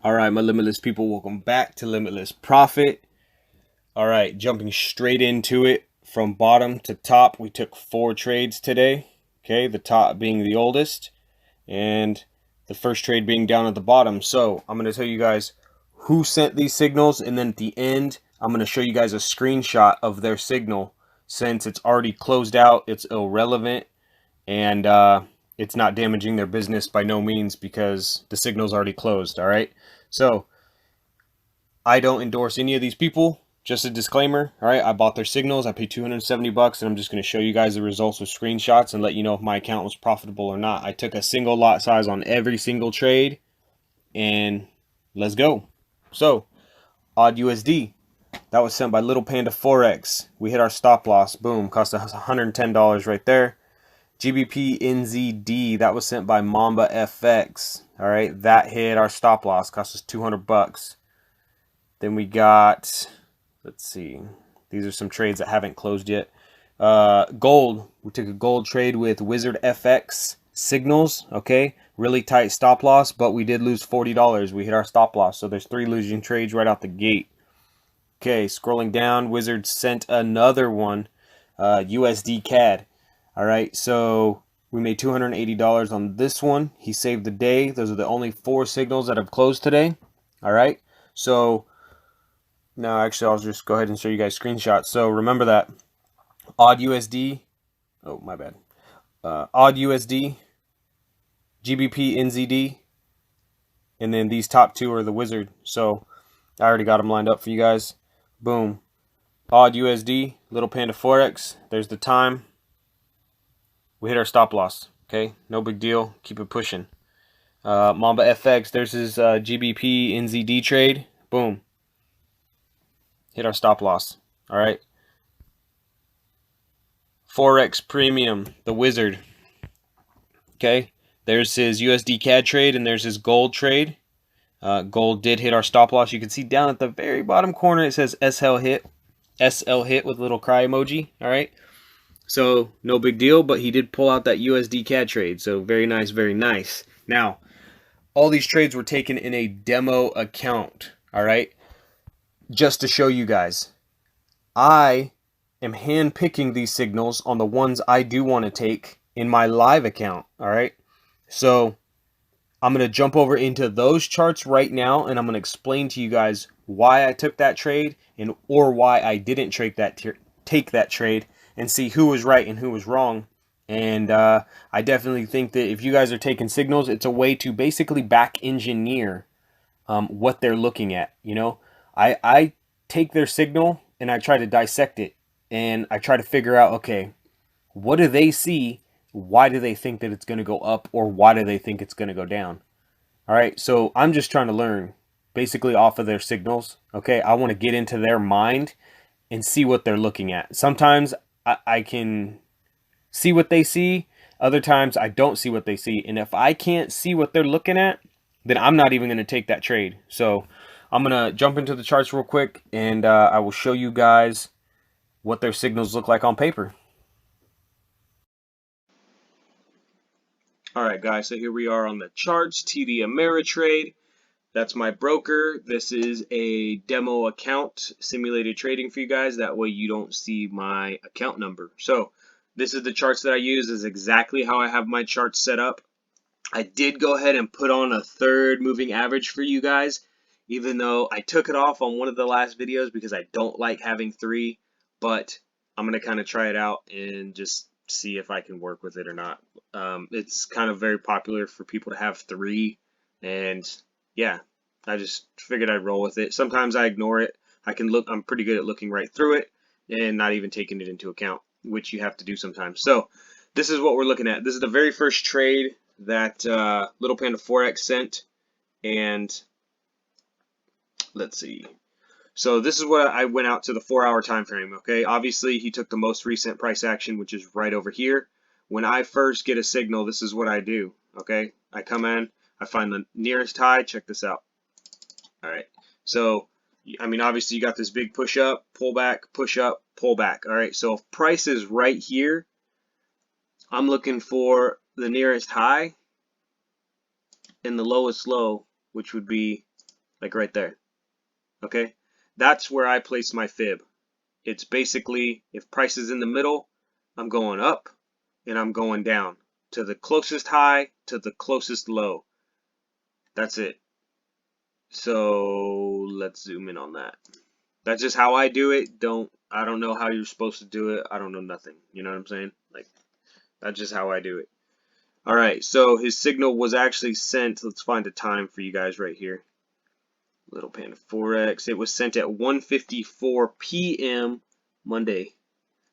All right, my Limitless people, welcome back to Limitless Profit. All right, jumping straight into it from bottom to top. We took 4 trades today. Okay, the top being the oldest and the first trade being down at the bottom. So I'm going to tell you guys who sent these signals, and then at the end, I'm going to show you guys a screenshot of their signal. Since it's already closed out, it's irrelevant, and it's not damaging their business by no means because the signal's already closed. All right, so I don't endorse any of these people. Just a disclaimer. All right, I bought their signals. I paid $270, and I'm just going to show you guys the results with screenshots and let you know if my account was profitable or not. I took a single lot size on every single trade, and let's go. So, odd USD. That was sent by Little Panda Forex. We hit our stop loss. Boom, cost us $110 right there. GBP NZD. That was sent by MambaFX. All right, that hit our stop loss. Cost us $200. Then we got, let's see, these are some trades that haven't closed yet. Gold, we took a gold trade with WizardFXSignals, okay? Really tight stop loss, but we did lose $40. We hit our stop loss, so there's 3 losing trades right out the gate. Okay, scrolling down, Wizard sent another one, USD CAD. All right, so we made $280 on this one. He saved the day. Those are the only 4 signals that have closed today. All right, so no, actually, I'll just go ahead and show you guys screenshots. So remember that odd USD, oh, my bad. Odd USD, GBP NZD, and then these top 2 are the Wizard. So I already got them lined up for you guys. Boom. Odd USD, Little Panda Forex. There's the time. We hit our stop loss. Okay, no big deal. Keep it pushing. MambaFX, there's his GBP NZD trade. Boom. Hit our stop loss. All right. Forex Premium, the Wizard. Okay. There's his USD CAD trade, and there's his gold trade. Gold did hit our stop loss. You can see down at the very bottom corner it says SL hit. SL hit with a little cry emoji. All right. So no big deal, but he did pull out that USD CAD trade. So very nice, very nice. Now, all these trades were taken in a demo account. All right. Just to show you guys, I am hand picking these signals on the ones I do want to take in my live account. All right. So I'm going to jump over into those charts right now, and I'm going to explain to you guys why I took that trade or why I didn't take that trade, and see who was right and who was wrong. And I definitely think that if you guys are taking signals, it's a way to basically back engineer what they're looking at. You know, I take their signal and I try to dissect it, and I try to figure out, okay, what do they see? Why do they think that it's going to go up, or why do they think it's going to go down? All right, so I'm just trying to learn basically off of their signals. Okay, I want to get into their mind and see what they're looking at. Sometimes I can see what they see. Other times I don't see what they see. And if I can't see what they're looking at, then I'm not even going to take that trade. So I'm going to jump into the charts real quick, and I will show you guys what their signals look like on paper. All right, guys, so here we are on the charts. TD Ameritrade. That's my broker. This is a demo account, simulated trading for you guys. That way you don't see my account number. So this is the charts that I use. This is exactly how I have my charts set up. I did go ahead and put on a 3rd moving average for you guys, even though I took it off on one of the last videos because I don't like having 3, but I'm going to kind of try it out and just see if I can work with it or not. It's kind of very popular for people to have 3, and yeah, I just figured I'd roll with it. Sometimes I ignore it. I'm pretty good at looking right through it and not even taking it into account, which you have to do sometimes. So this is what we're looking at. This is the very first trade that Little Panda Forex sent, and let's see. So this is what I went out to the 4-hour time frame. Okay, obviously he took the most recent price action, which is right over here. When I first get a signal, this is what I do. Okay, I come in, I find the nearest high. Check this out. All right, so I mean, obviously you got this big push up, pull back, push up, pull back. All right, so if price is right here, I'm looking for the nearest high and the lowest low, which would be like right there. Okay, that's where I place my fib. It's basically, if price is in the middle, I'm going up and I'm going down to the closest high to the closest low. That's it. So let's zoom in on that. That's just how I do it. I don't know how you're supposed to do it. I don't know nothing. You know what I'm saying? Like, that's just how I do it. All right, so his signal was actually sent. Let's find a time for you guys right here. Little Panda Forex. It was sent at 1:54 p.m. Monday.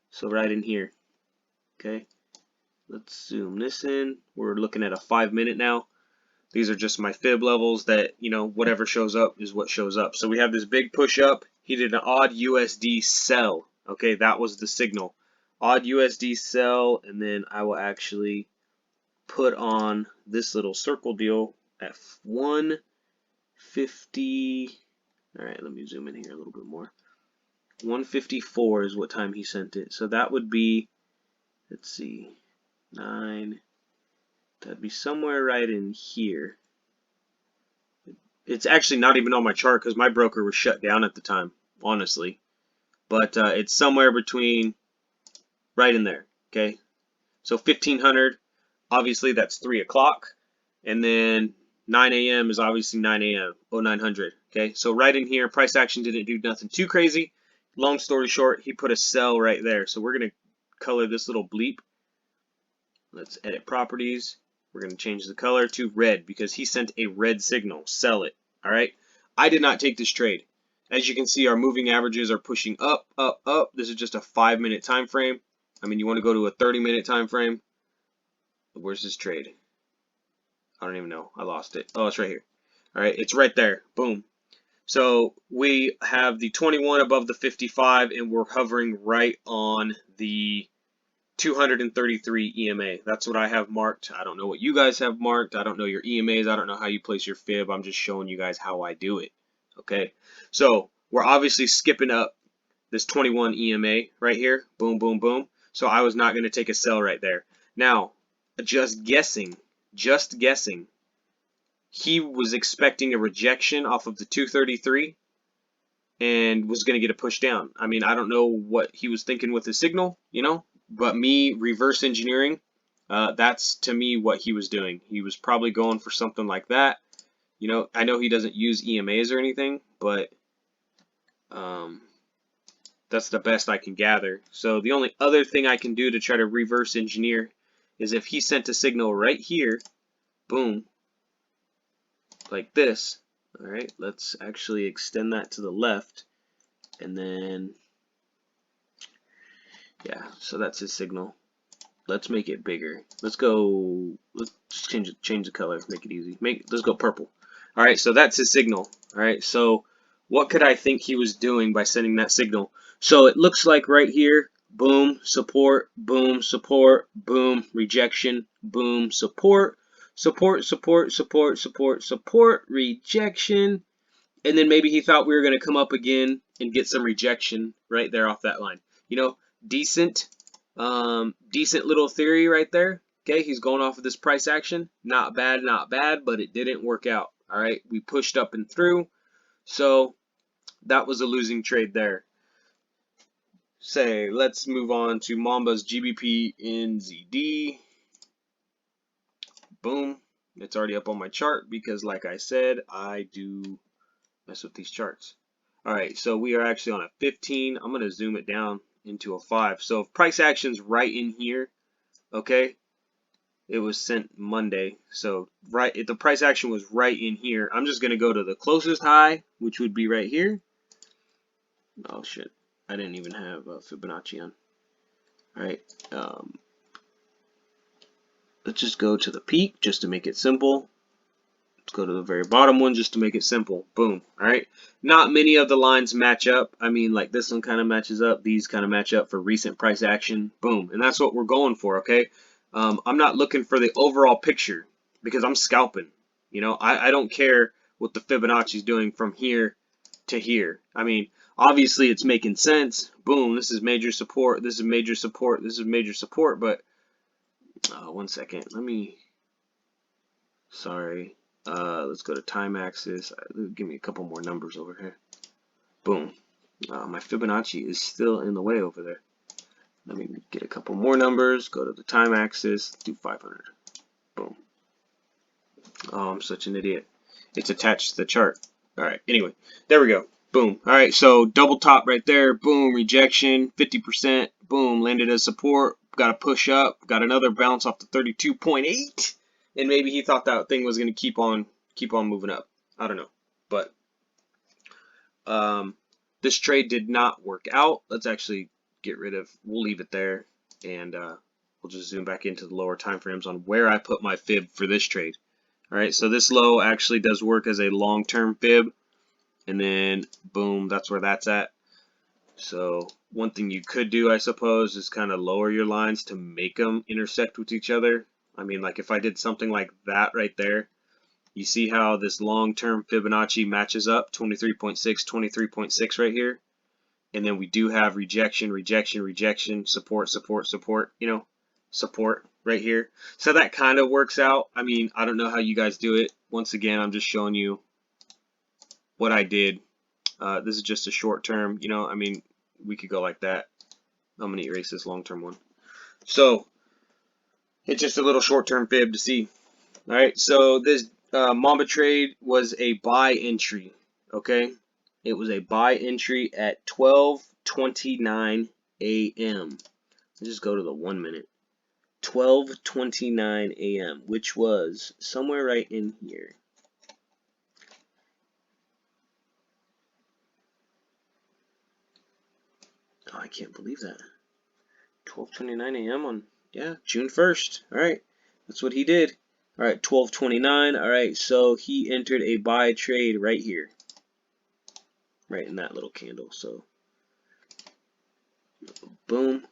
So right in here. Okay. Let's zoom this in. We're looking at a 5-minute now. These are just my fib levels that, you know, whatever shows up is what shows up. So we have this big push up. He did an odd USD sell. Okay, that was the signal. Odd USD sell, and then I will actually put on this little circle deal at 150. All right, let me zoom in here a little bit more. 154 is what time he sent it. So that would be, let's see, 9. That'd be somewhere right in here. It's actually not even on my chart because my broker was shut down at the time, honestly. But it's somewhere between, right in there, okay? So 1500, obviously that's 3 o'clock. And then 9 a.m. is obviously 9 a.m., 0900, okay? So right in here, price action didn't do nothing too crazy. Long story short, he put a sell right there. So we're going to color this little bleep. Let's edit properties. We're going to change the color to red because he sent a red signal. Sell it. All right. I did not take this trade. As you can see, our moving averages are pushing up, up, up. This is just a 5-minute time frame. I mean, you want to go to a 30-minute time frame. Where's this trade? I don't even know. I lost it. Oh, it's right here. All right. It's right there. Boom. So we have the 21 above the 55, and we're hovering right on the 233 EMA. That's what I have marked. I don't know what you guys have marked. I don't know your EMAs. I don't know how you place your fib. I'm just showing you guys how I do it. Okay. So we're obviously skipping up this 21 EMA right here. Boom, boom, boom. So I was not going to take a sell right there. Now, just guessing, he was expecting a rejection off of the 233 and was going to get a push down. I mean, I don't know what he was thinking with the signal, you know, but me reverse engineering, that's to me what he was doing. He was probably going for something like that. You know, I know he doesn't use EMAs or anything, but that's the best I can gather. So the only other thing I can do to try to reverse engineer is if he sent a signal right here, boom, like this. All right, let's actually extend that to the left, and then, yeah, so that's his signal. Let's make it bigger. Let's just change the color, make it easy. Let's go purple. All right, so that's his signal. All right, so what could I think he was doing by sending that signal? So it looks like right here, boom, support, boom, support, boom, rejection, boom, support, support, support, support, support, support, rejection. And then maybe he thought we were going to come up again and get some rejection right there off that line. You know, decent little theory right there. Okay, he's going off of this price action. Not bad, but it didn't work out. All right, we pushed up and through. So that was a losing trade there. Let's move on to Mamba's GBP NZD. Boom. It's already up on my chart because, like I said, I do mess with these charts. All right, so we are actually on a 15. I'm going to zoom it down into a 5. So if price action's right in here, okay, it was sent Monday. So if the price action was right in here, I'm just going to go to the closest high, which would be right here. Oh, shit. I didn't even have Fibonacci on. All right. Let's just go to the peak just to make it simple. Let's go to the very bottom one just to make it simple. Boom. All right. Not many of the lines match up. I mean, like this one kind of matches up. These kind of match up for recent price action. Boom. And that's what we're going for, okay? I'm not looking for the overall picture because I'm scalping. You know, I don't care what the Fibonacci is doing from here to here. I mean, obviously it's making sense. Boom. This is major support. This is major support. This is major support. But 1 second. Sorry. Let's go to time axis. Give me a couple more numbers over here. Boom. My Fibonacci is still in the way over there. Let me get a couple more numbers. Go to the time axis. Do 500. Boom. Oh, I'm such an idiot. It's attached to the chart. All right. Anyway, there we go. Boom. All right. So double top right there. Boom. Rejection. 50%. Boom. Landed as support. Got a push up. Got another bounce off the 32.8. And maybe he thought that thing was going to keep on moving up. I don't know. But this trade did not work out. Let's actually get rid of. We'll leave it there, and we'll just zoom back into the lower time frames on where I put my fib for this trade. All right, so this low actually does work as a long-term fib, and then boom, that's where that's at. So one thing you could do, I suppose, is kind of lower your lines to make them intersect with each other. I mean, like if I did something like that right there, you see how this long-term Fibonacci matches up, 23.6, 23.6 right here. And then we do have rejection, rejection, rejection, support, support, support, you know, support right here. So that kind of works out. I mean, I don't know how you guys do it. Once again, I'm just showing you what I did. This is just a short term, you know, I mean, we could go like that. I'm going to erase this long-term one. So it's just a little short-term fib to see. All right, so this Mamba trade was a buy entry, okay? It was a buy entry at 12:29 a.m. Let's just go to the 1 minute. 12:29 a.m., which was somewhere right in here. Oh, I can't believe that. 12:29 a.m. on, yeah, June 1st. All right, that's what he did. All right, 12:29. All right, so he entered a buy trade right here. Right in that little candle. So boom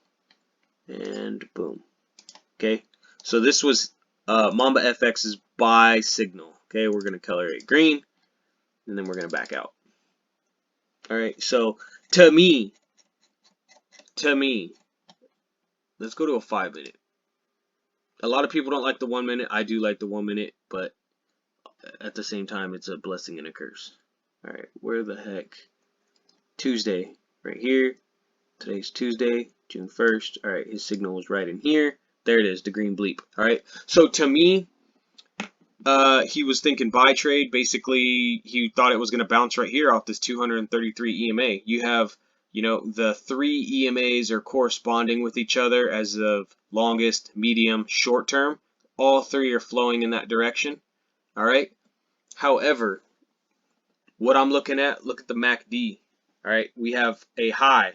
and boom. Okay, so this was MambaFX's buy signal. Okay, we're gonna color it green, and then we're gonna back out. All right, so to me, let's go to a 5 minute. A lot of people don't like the 1 minute. I do like the 1 minute, but at the same time, it's a blessing and a curse. All right, where the heck? Tuesday, right here. Today's Tuesday, June 1st. All right, his signal was right in here. There it is, the green bleep. All right, so to me, he was thinking buy trade. Basically, he thought it was going to bounce right here off this 233 EMA. You have, you know, the 3 EMAs are corresponding with each other as of longest, medium, short term. All 3 are flowing in that direction. All right. However, what I'm looking at, look at the MACD. All right, we have a high.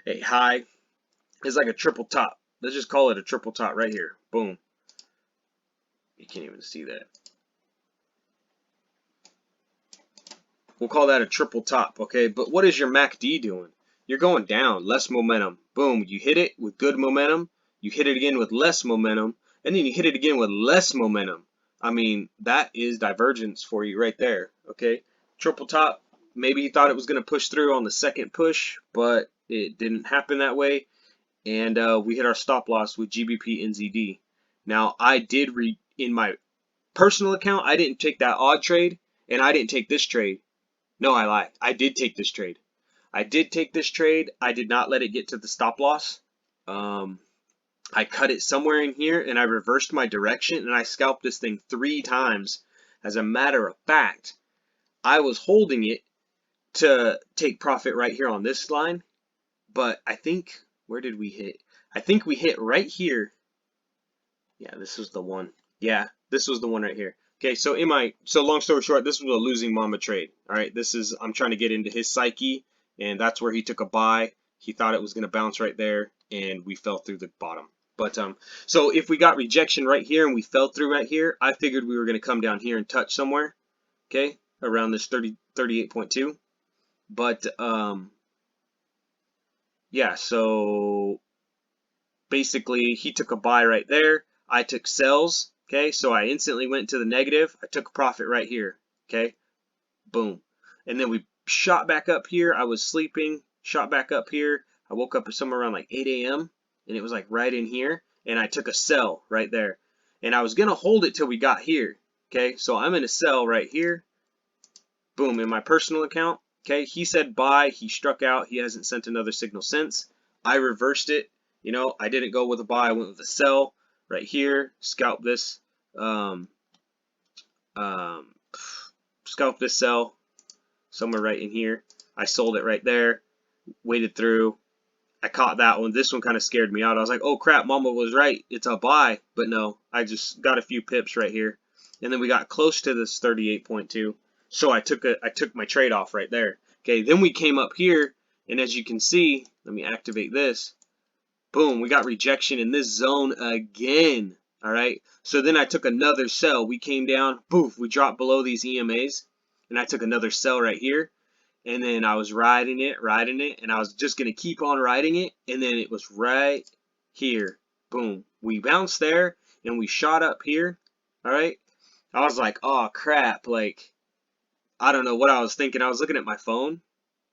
A high is like a triple top. Let's just call it a triple top right here. Boom. You can't even see that. We'll call that a triple top, okay? But what is your MACD doing? You're going down, less momentum. Boom, you hit it with good momentum. You hit it again with less momentum. And then you hit it again with less momentum. I mean, that is divergence for you right there, okay? Triple top, maybe he thought it was going to push through on the second push, but it didn't happen that way. And we hit our stop loss with GBP NZD. Now, I did in my personal account, I didn't take that odd trade, and I didn't take this trade. No, I lied. I did take this trade. I did take this trade. I did not let it get to the stop loss. I cut it somewhere in here, and I reversed my direction, and I scalped this thing 3 times. As a matter of fact, I was holding it to take profit right here on this line, but I think, where did we hit? I think we hit right here. Yeah, this was the one. Yeah, this was the one right here. Okay, so long story short, this was a losing Mamba trade. All right, I'm trying to get into his psyche, and that's where he took a buy. He thought it was going to bounce right there, and we fell through the bottom. But so if we got rejection right here and we fell through right here, I figured we were going to come down here and touch somewhere, okay, around this 38.2. But yeah, so basically he took a buy right there. I took sells. Okay, so I instantly went to the negative. I took a profit right here. Okay, boom. And then we shot back up here. I was sleeping, shot back up here. I woke up somewhere around like 8 a.m. and it was like right in here. And I took a sell right there. And I was going to hold it till we got here. Okay, so I'm in a sell right here. Boom, in my personal account. Okay, he said buy, he struck out, he hasn't sent another signal since. I reversed it. You know, I didn't go with a buy, I went with a sell right here. Scalp this, um, scalp this sell somewhere right in here. I sold it right there, waited through. I caught that one. This one kind of scared me out. I was like, oh crap, Mamba was right. It's a buy. But no, I just got a few pips right here. And then we got close to this 38.2. So I took my trade off right there. Okay, then we came up here, and as you can see, let me activate this. Boom, we got rejection in this zone again. All right. So then I took another sell. We came down, poof, we dropped below these EMAs, and I took another sell right here. And then I was riding it, and I was just going to keep on riding it, and then it was right here. Boom. We bounced there, and we shot up here, all right? I was like, oh, crap, like, I don't know what I was thinking. I was looking at my phone,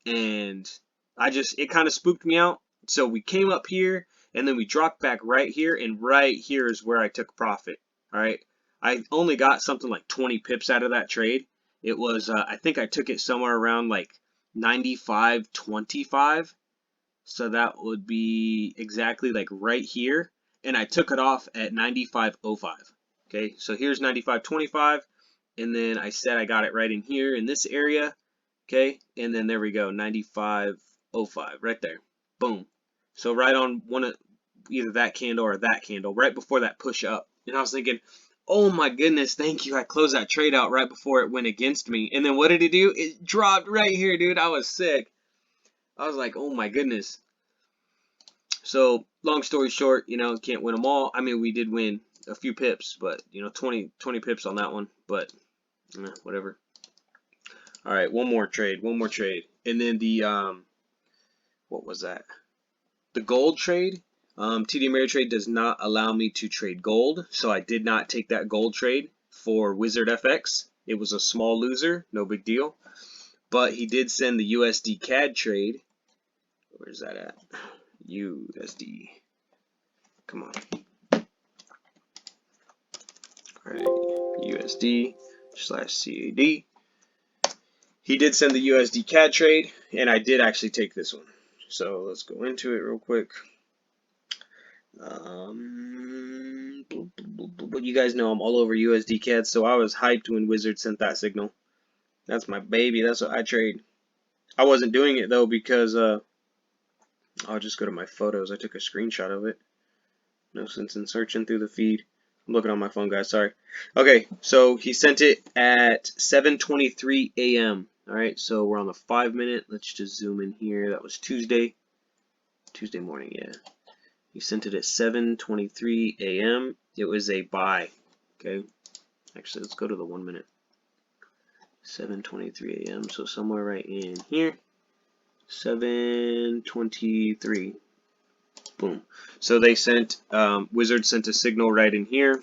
and it kind of spooked me out. So we came up here, and then we dropped back right here, and right here is where I took profit, all right? I only got something like 20 pips out of that trade. It was, I think I took it somewhere around like 95.25, so that would be exactly like right here, and I took it off at 95.05. Okay, so here's 95.25, and then I said I got it right in here in this area. Okay, and then there we go, 95.05 right there. Boom. So right on one of either that candle or that candle, right before that push up. And I was thinking, oh my goodness, thank you. I closed that trade out right before it went against me. And then what did it do? It dropped right here, dude. I was sick. I was like, oh my goodness. So long story short, you know, can't win them all. I mean, we did win a few pips, but, you know, 20 pips on that one. But whatever. All right, one more trade. And then the, what was that? The gold trade. TD Ameritrade does not allow me to trade gold, so I did not take that gold trade for WizardFX. It was a small loser, no big deal. But he did send the USD CAD trade. Where's that at? USD. Come on. All right, USD/CAD. He did send the USD CAD trade, and I did actually take this one. So let's go into it real quick. You guys know I'm all over USD CAD, so I was hyped when Wizard sent that signal. That's my baby. That's what I trade. I wasn't doing it though because I'll just go to my photos. I took a screenshot of it. No sense in searching through the feed. I'm looking on my phone, guys. Sorry. Okay, so he sent it at 7:23 a.m. All right, so we're on the 5-minute. Let's just zoom in here. That was Tuesday morning. Yeah. He sent it at 7:23 a.m. It was a buy. Okay. Actually, let's go to the 1-minute. 7:23 a.m. So somewhere right in here. 7:23. Boom. So they sent, Wizard sent a signal right in here,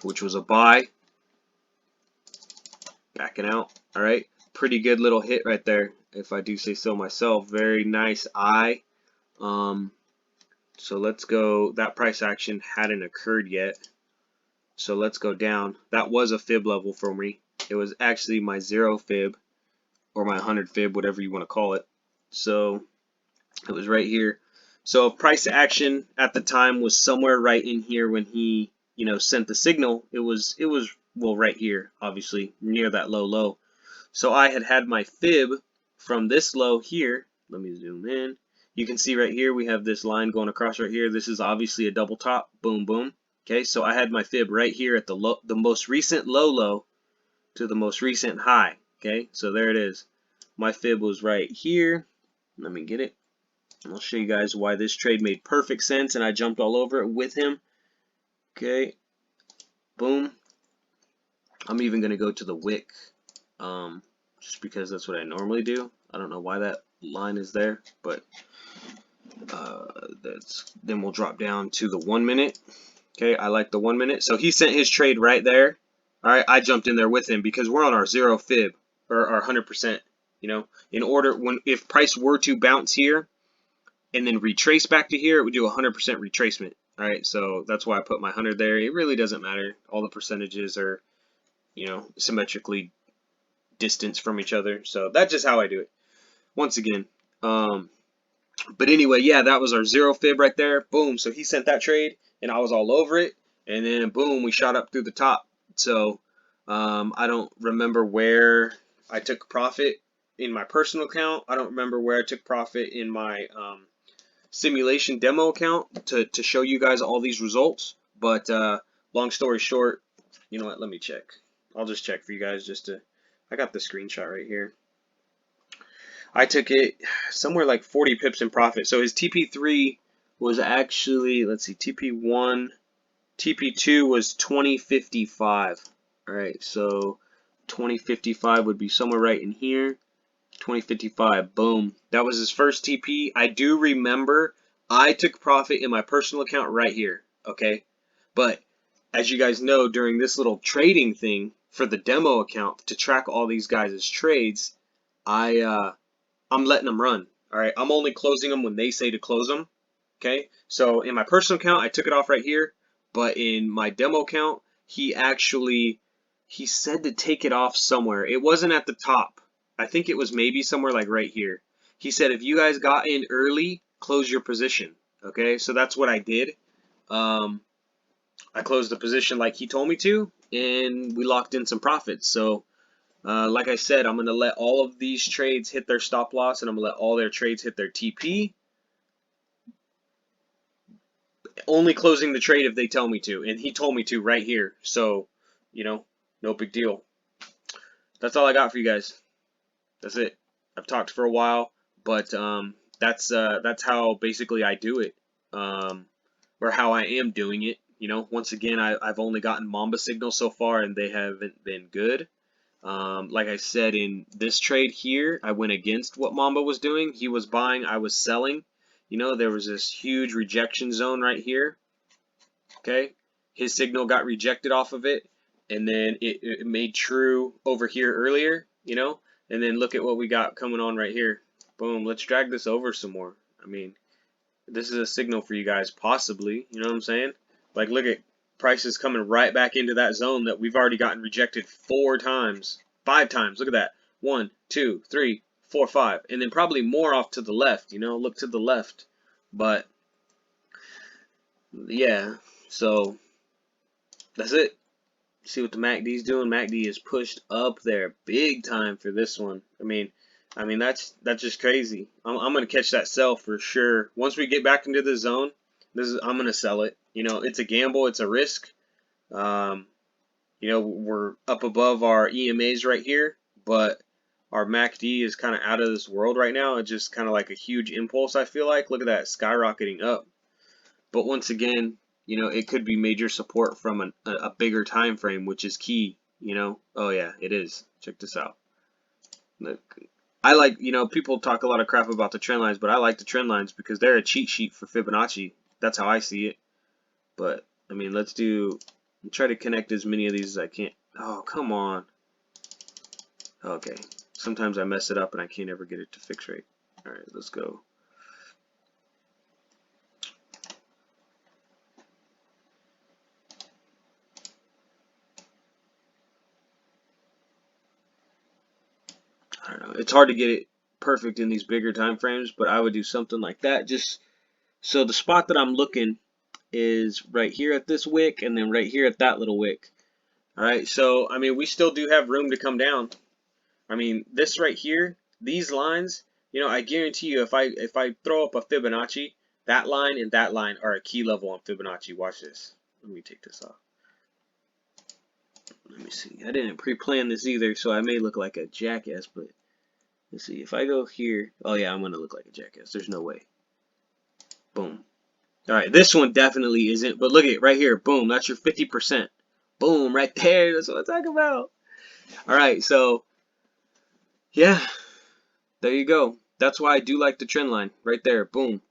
which was a buy. Backing out. All right. Pretty good little hit right there, if I do say so myself. Very nice eye. So let's go. That price action hadn't occurred yet. So let's go down. That was a fib level for me. It was actually my 0 fib or my 100 fib, whatever you want to call it. So it was right here. So if price action at the time was somewhere right in here when he, you know, sent the signal, it was well right here, obviously near that low. So I had my fib from this low here. Let me zoom in. You can see right here we have this line going across right here. This is obviously a double top. Boom, boom. Okay, so I had my fib right here at the most recent low to the most recent high. Okay, so there it is. My fib was right here. Let me get it. I'll show you guys why this trade made perfect sense, and I jumped all over it with him. Okay, boom. I'm even going to go to the wick, just because that's what I normally do. I don't know why that line is there, but then we'll drop down to the 1-minute. Okay, I like the 1-minute. So he sent his trade right there. All right, I jumped in there with him because we're on our 0 fib or our 100%. You know, if price were to bounce here and then retrace back to here, it would do 100% retracement. All right, so that's why I put my 100 there. It really doesn't matter. All the percentages are you know, symmetrically distanced from each other. So that's just how I do it. Once again, but anyway, yeah, that was our zero fib right there. Boom. So he sent that trade, and I was all over it. And then boom, we shot up through the top. So I don't remember where I took profit in my personal account. I don't remember where I took profit in my simulation demo account to show you guys all these results. But long story short, you know what? Let me check. I'll just check for you guys just to. I got the screenshot right here. I took it somewhere like 40 pips in profit. So his TP3 was actually, let's see, TP1, TP2 was 2055. All right, so 2055 would be somewhere right in here. 2055, boom. That was his first TP. I do remember I took profit in my personal account right here, okay? But as you guys know, during this little trading thing for the demo account to track all these guys' trades, I'm letting them run. All right, I'm only closing them when they say to close them. Okay, so in my personal account, I took it off right here, but in my demo account, he said to take it off somewhere. It wasn't at the top. I think it was maybe somewhere like right here. He said if you guys got in early, close your position. Okay, so that's what I did. I closed the position like he told me to, and we locked in some profits. So like I said, I'm going to let all of these trades hit their stop loss, and I'm going to let all their trades hit their TP. Only closing the trade if they tell me to, and he told me to right here. So, you know, no big deal. That's all I got for you guys. That's it. I've talked for a while, but that's how basically I do it, or how I am doing it. You know, once again, I've only gotten Mamba signals so far, and they haven't been good. Like I said, in this trade here, I went against what Mamba was doing. He was buying, I was selling. You know, there was this huge rejection zone right here. Okay, his signal got rejected off of it, and then it made true over here earlier. You know, and then look at what we got coming on right here. Boom, let's drag this over some more. I mean, this is a signal for you guys, possibly. You know what I'm saying? Like, look at prices coming right back into that zone that we've already gotten rejected 4 times, 5 times. Look at that. 1, 2, 3, 4, 5. And then probably more off to the left, you know, look to the left. But, yeah, so that's it. See what the MACD is doing. MACD is pushed up there big time for this one. I mean that's just crazy. I'm gonna catch that sell for sure. Once we get back into the zone, I'm gonna sell it. You know, it's a gamble, it's a risk. You know, we're up above our EMAs right here, but our MACD is kind of out of this world right now. It's just kind of like a huge impulse, I feel like. Look at that, skyrocketing up. But once again, you know, it could be major support from a bigger time frame, which is key, you know. Oh yeah, it is. Check this out. Look, I like, you know, people talk a lot of crap about the trend lines, but I like the trend lines because they're a cheat sheet for Fibonacci. That's how I see it. But I mean, let's try to connect as many of these as I can. Oh, come on. Okay. Sometimes I mess it up and I can't ever get it to fix right. All right, let's go. I don't know. It's hard to get it perfect in these bigger time frames, but I would do something like that. Just so the spot that I'm looking is right here at this wick, and then right here at that little wick. All right, so I mean, we still do have room to come down. I mean, this right here, these lines, you know, I guarantee you, if I throw up a Fibonacci, that line and that line are a key level on Fibonacci. Watch this. Let me take this off. Let me see. I didn't pre-plan this either, so I may look like a jackass, but let's see. If I go here, oh yeah, I'm gonna look like a jackass. There's no way. Boom. All right, this one definitely isn't, but look at it right here. Boom, that's your 50%. Boom, right there. That's what I'm talking about. All right, so yeah, there you go. That's why I do like the trend line right there. Boom.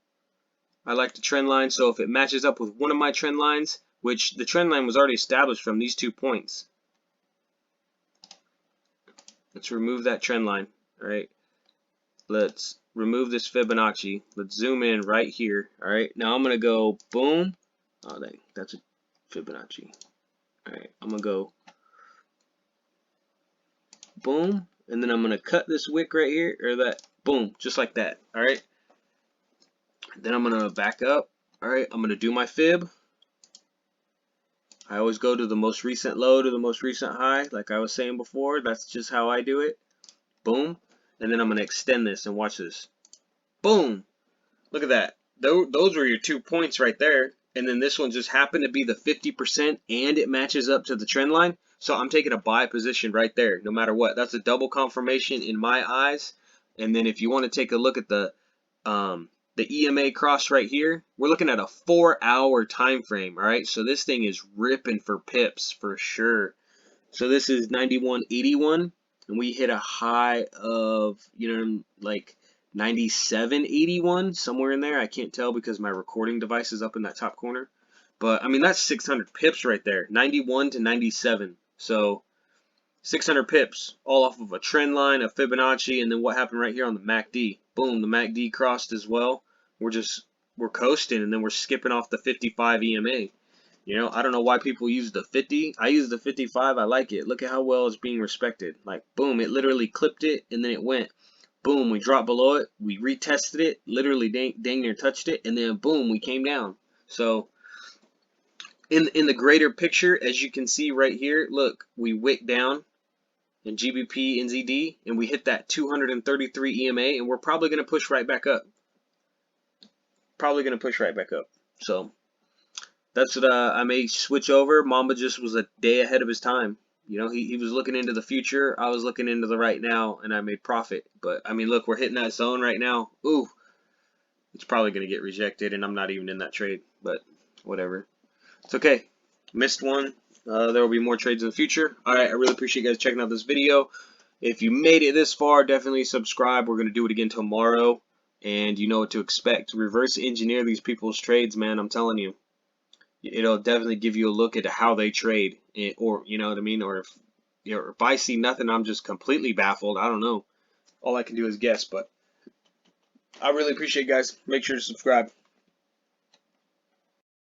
I like the trend line, so if it matches up with one of my trend lines, which the trend line was already established from these 2 points. Let's remove that trend line. All right. Let's remove this Fibonacci. Let's zoom in right here. All right. Now I'm going to go boom. Oh, dang. That's a Fibonacci. All right. I'm going to go boom, and then I'm going to cut this wick right here, or that, boom, just like that, all right? Then I'm going to back up, all right? I'm going to do my fib. I always go to the most recent low to the most recent high, like I was saying before. That's just how I do it. Boom. And then I'm going to extend this and watch this. Boom. Look at that. Those were your 2 points right there. And then this one just happened to be the 50% and it matches up to the trend line. So I'm taking a buy position right there, no matter what. That's a double confirmation in my eyes. And then if you want to take a look at the EMA cross right here, we're looking at a 4-hour time frame, all right? So this thing is ripping for pips for sure. So this is 91.81, and we hit a high of, like 97.81, somewhere in there. I can't tell because my recording device is up in that top corner. But, I mean, that's 600 pips right there, 91 to 97. So 600 pips, all off of a trend line, a Fibonacci, and then what happened right here on the MACD. Boom, the MACD crossed as well. We're coasting, and then we're skipping off the 55 EMA. I don't know why people use the 50. I use the 55. I like it. Look at how well it's being respected. Like, boom, it literally clipped it, and then it went. Boom, we dropped below it. We retested it, literally dang near touched it, and then boom, we came down. So, in the greater picture, as you can see right here, look, we wicked down in GBP, NZD, and we hit that 233 EMA, and we're probably going to push right back up. So that's what I may switch over. Mamba just was a day ahead of his time. He was looking into the future. I was looking into the right now, and I made profit. But, I mean, look, we're hitting that zone right now. Ooh, it's probably going to get rejected, and I'm not even in that trade. But whatever. It's okay. Missed one. There will be more trades in the future. All right, I really appreciate you guys checking out this video. If you made it this far, definitely subscribe. We're going to do it again tomorrow, and you know what to expect. Reverse engineer these people's trades, man. I'm telling you. It'll definitely give you a look at how they trade, or you know what I mean, or if I see nothing, I'm just completely baffled. I don't know. All I can do is guess, but I really appreciate you guys. Make sure to subscribe.